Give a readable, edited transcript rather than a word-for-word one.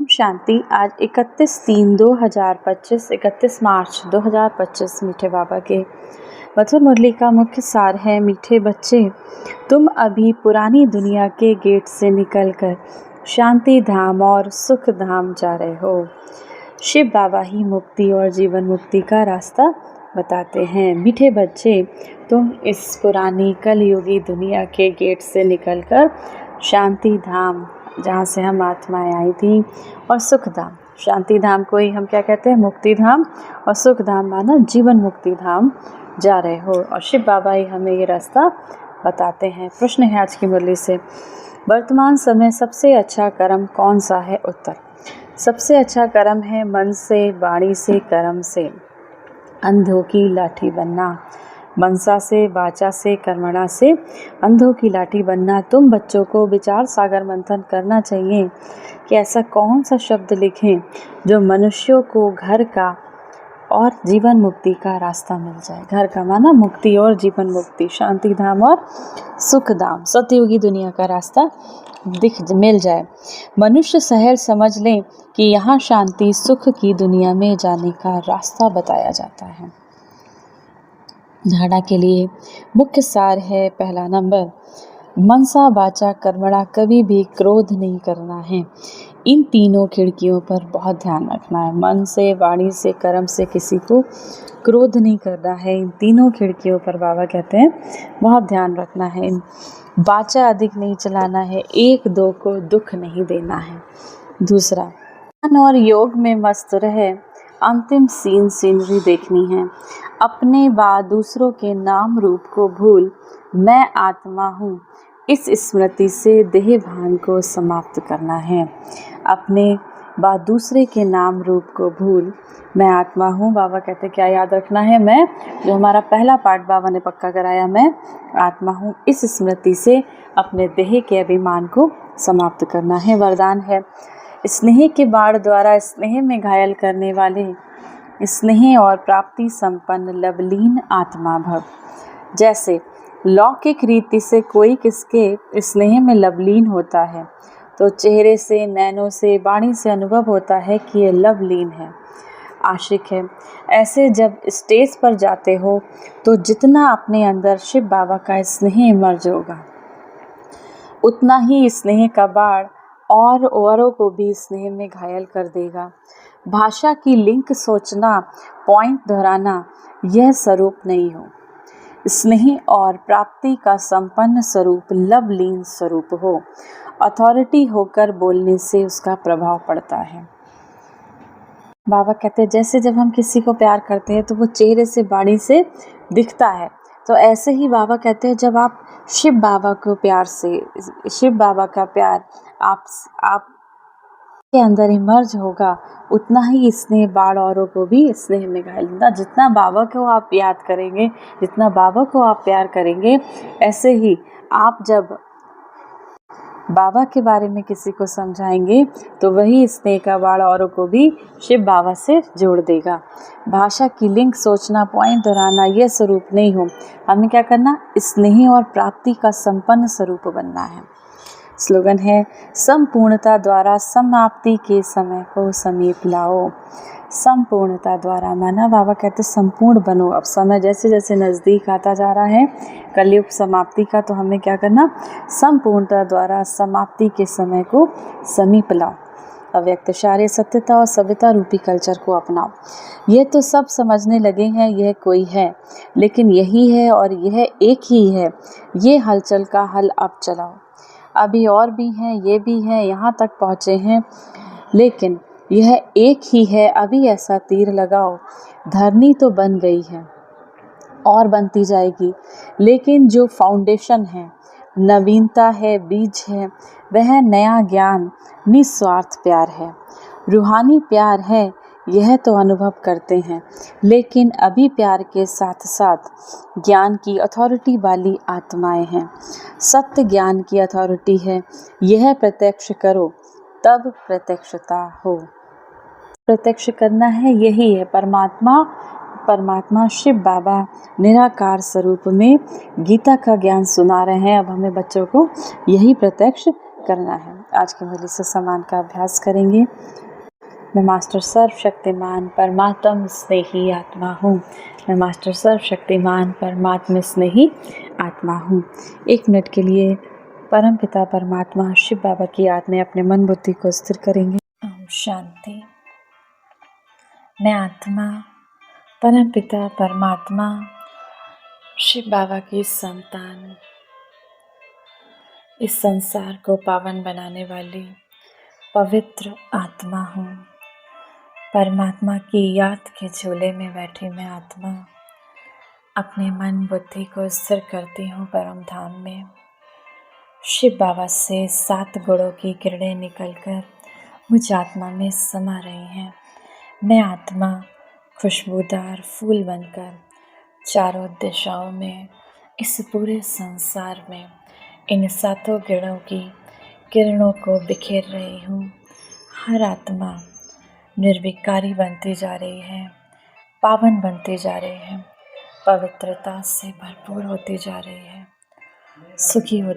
शांति। आज 31/3/2025 31 मार्च 2025 मीठे बाबा के मधुर मुरली का मुख्य सार है। मीठे बच्चे, तुम अभी पुरानी दुनिया के गेट से निकलकर शांति धाम और सुख धाम जा रहे हो। शिव बाबा ही मुक्ति और जीवन मुक्ति का रास्ता बताते हैं। मीठे बच्चे, तुम इस पुरानी कलयुगी दुनिया के गेट से निकलकर शांति धाम, जहाँ से हम आत्माएं आई थी, और सुख धाम, शांति धाम को ही हम क्या कहते हैं, मुक्ति धाम, और सुख धाम माना जीवन मुक्ति धाम जा रहे हो। और शिव बाबा ही हमें ये रास्ता बताते हैं। प्रश्न है आज की मुरली से, वर्तमान समय सबसे अच्छा कर्म कौन सा है? उत्तर, सबसे अच्छा कर्म है मन से, वाणी से, कर्म से अंधों की लाठी बनना। मनसा से, वाचा से, कर्मणा से अंधों की लाठी बनना। तुम बच्चों को विचार सागर मंथन करना चाहिए कि ऐसा कौन सा शब्द लिखें जो मनुष्यों को घर का और जीवन मुक्ति का रास्ता मिल जाए। घर का माना मुक्ति और जीवन मुक्ति, शांति धाम और सुख धाम, सतयुगी दुनिया का रास्ता मिल जाए। मनुष्य सहज समझ लें कि यहाँ शांति सुख की दुनिया में जाने का रास्ता बताया जाता है। धारणा के लिए मुख्य सार है, पहला नंबर, मनसा वाचा कर्मणा, कभी भी क्रोध नहीं करना है। इन तीनों खिड़कियों पर बहुत ध्यान रखना है। मन से, वाणी से, कर्म से किसी को क्रोध नहीं करना है। इन तीनों खिड़कियों पर बाबा कहते हैं बहुत ध्यान रखना है। वाचा अधिक नहीं चलाना है। एक दो को दुख नहीं देना है। दूसरा, मन और योग में मस्त रहे। अंतिम सीनरी देखनी है। अपने बाद दूसरों के नाम रूप को भूल मैं आत्मा हूँ, इस स्मृति से देह भान को समाप्त करना है। अपने बाद दूसरे के नाम रूप को भूल मैं आत्मा हूँ। बाबा कहते क्या याद रखना है? मैं, जो हमारा पहला पाठ बाबा ने पक्का कराया, मैं आत्मा हूँ, इस स्मृति से अपने देह के अभिमान को समाप्त करना है। वरदान है, स्नेह के बाण द्वारा स्नेह में घायल करने वाले स्नेह और प्राप्ति संपन्न लवलीन आत्मा भव। जैसे लौकिक रीति से कोई किसके स्नेह में लवलीन होता है तो चेहरे से, नैनों से, वाणी से अनुभव होता है कि ये लवलीन है, आशिक है। ऐसे जब स्टेज पर जाते हो तो जितना अपने अंदर शिव बाबा का स्नेह इमर्ज होगा, उतना ही स्नेह का बाण और औरों को भी स्नेह में घायल कर देगा। भाषा की लिंक सोचना, पॉइंट दोहराना, यह स्वरूप नहीं हो। स्नेह और प्राप्ति का संपन्न स्वरूप लवलीन स्वरूप हो। अथॉरिटी होकर बोलने से उसका प्रभाव पड़ता है। बाबा कहते हैं जैसे जब हम किसी को प्यार करते हैं तो वो चेहरे से, वाणी से दिखता है, तो ऐसे ही बाबा कहते हैं जब आप शिव बाबा को प्यार से, शिव बाबा का प्यार आप के अंदर इमर्ज होगा, उतना ही स्नेह बाण औरों को भी स्नेह में घायल देगा। जितना बाबा को आप याद करेंगे, जितना बाबा को आप प्यार करेंगे, ऐसे ही आप जब बाबा के बारे में किसी को समझाएंगे तो वही स्नेह का बाण औरों को भी शिव बाबा से जोड़ देगा। भाषा की लिंक सोचना, पॉइंट दोहराना, यह स्वरूप नहीं हो। हमें क्या करना? स्नेह और प्राप्ति का संपन्न स्वरूप बनना है। स्लोगन है, संपूर्णता द्वारा समाप्ति के समय को समीप लाओ। संपूर्णता द्वारा माना बाबा कहते संपूर्ण बनो। अब समय जैसे जैसे नज़दीक आता जा रहा है कलयुग समाप्ति का, तो हमें क्या करना? संपूर्णता द्वारा समाप्ति के समय को समीप लाओ। अव्यक्त शारीर सत्यता और सभ्यता रूपी कल्चर को अपनाओ। यह तो सब समझने लगे हैं यह कोई है, लेकिन यही है और यह एक ही है। ये हलचल का हल अब चलाओ। अभी और भी हैं, ये भी हैं, यहाँ तक पहुँचे हैं, लेकिन यह एक ही है। अभी ऐसा तीर लगाओ। धरनी तो बन गई है और बनती जाएगी, लेकिन जो फाउंडेशन है, नवीनता है, बीज है, वह नया ज्ञान, निस्वार्थ प्यार है। रूहानी प्यार है, यह तो अनुभव करते हैं, लेकिन अभी प्यार के साथ साथ ज्ञान की अथॉरिटी वाली आत्माएं हैं। सत्य ज्ञान की अथॉरिटी है। यह प्रत्यक्ष करो तब प्रत्यक्षता हो। प्रत्यक्ष करना है, यही है परमात्मा शिव बाबा निराकार स्वरूप में गीता का ज्ञान सुना रहे हैं। अब हमें बच्चों को यही प्रत्यक्ष करना है। आज के मूल्य से सम्मान का अभ्यास करेंगे। मैं मास्टर सर्वशक्तिमान परमात्म स्नेही आत्मा हूँ। मैं मास्टर सर्वशक्तिमान परमात्म स्नेही आत्मा हूँ। 1 मिनट के लिए परम पिता परमात्मा शिव बाबा की याद में अपने मन बुद्धि को स्थिर करेंगे। ओम शांति। मैं आत्मा परम पिता परमात्मा शिव बाबा की संतान, इस संसार को पावन बनाने वाली पवित्र आत्मा हूँ। परमात्मा की याद के झूले में बैठी मैं आत्मा अपने मन बुद्धि को स्थिर करती हूँ परम धाम में। शिव बाबा से 7 गुणों की किरणें निकलकर मुझ आत्मा में समा रही हैं। मैं आत्मा खुशबूदार फूल बनकर चारों दिशाओं में, इस पूरे संसार में इन 7 गुणों की किरणों को बिखेर रही हूँ। हर आत्मा निर्विकारी बनती जा रही है, पावन बनती जा रही है, पवित्रता से भरपूर होती जा रही है, सुखी होती